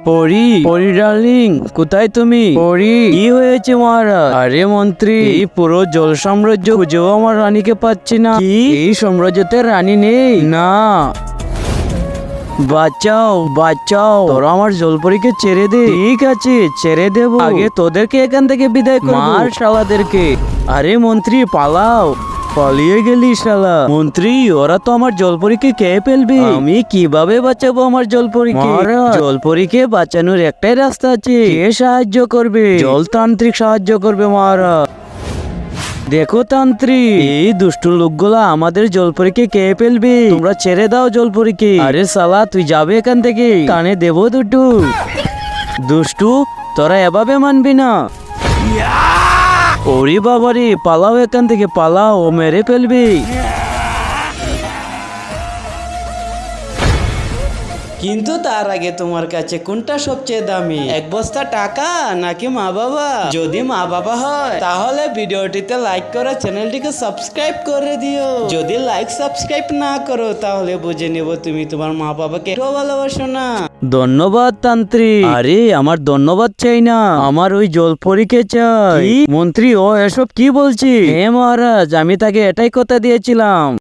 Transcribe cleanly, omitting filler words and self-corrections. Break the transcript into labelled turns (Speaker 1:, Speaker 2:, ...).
Speaker 1: পরি পরি ডার্লিং, কোথায় তুমি? পরি, কি হয়েছে মহারাজ? আরে মন্ত্রী, এই পুরো জল সাম্রাজ্য খুঁজেও আমার রানীকে পাচ্ছি না। কি এই সাম্রাজ্যতে রানী নেই? না, বাঁচাও বাঁচাও, তোরা আমার জলপরীকে ছেড়ে দে। ঠিক আছে, ছেড়ে দেব, আগে তোদেরকে এখান থেকে বিদায় করব। মার শালাদেরকে। আরে মন্ত্রী পালাও, পালিয়ে গেলি শালা। মন্ত্রী, ওরা তো আমার জলপরীকে খেয়ে ফেলবে, আমি কিভাবে বাঁচাবো আমার জলপরীকে? জলপরীকে বাঁচানোর একটাই রাস্তা আছে। কে সাহায্য করবে? জলতান্ত্রিক সাহায্য করবে মহারাজ। দেখো তান্ত্রিক, এই দুষ্ট লোকগুলা আমাদের জলপরীকে খেয়ে ফেলবে, তোমরা ছেড়ে দাও জলপরীকে। আরে সালা, তুই যাবে এখান থেকে, কানে দেবো দুটো। দুষ্টু, তোরা এভাবে মানবি না। ওরে বাবারে, পালাও এখান থেকে, পালাও, ও মেরে ফেলবে। কিন্তু তার আগে তোমার কাছে কোনটা সবচেয়ে দামি, এক বস্তা টাকা নাকি মা বাবা? যদি মা বাবা হয় তাহলে ভিডিওটিতে লাইক করে চ্যানেলটিকে সাবস্ক্রাইব করে দিও। যদি লাইক সাবস্ক্রাইব না করো তাহলে বুঝে নেব তুমি তোমার মা বাবাকে একটু ভালোবাসো না। ধন্যবাদ তান্ত্রিক। আরে আমার ধন্যবাদ চাই না, আমার ওই জলপরীকে চাই। মন্ত্রী, ও এসব কি বলছি? হ্যাঁ মহারাজ, আমি তাকে এটাই কথা দিয়েছিলাম।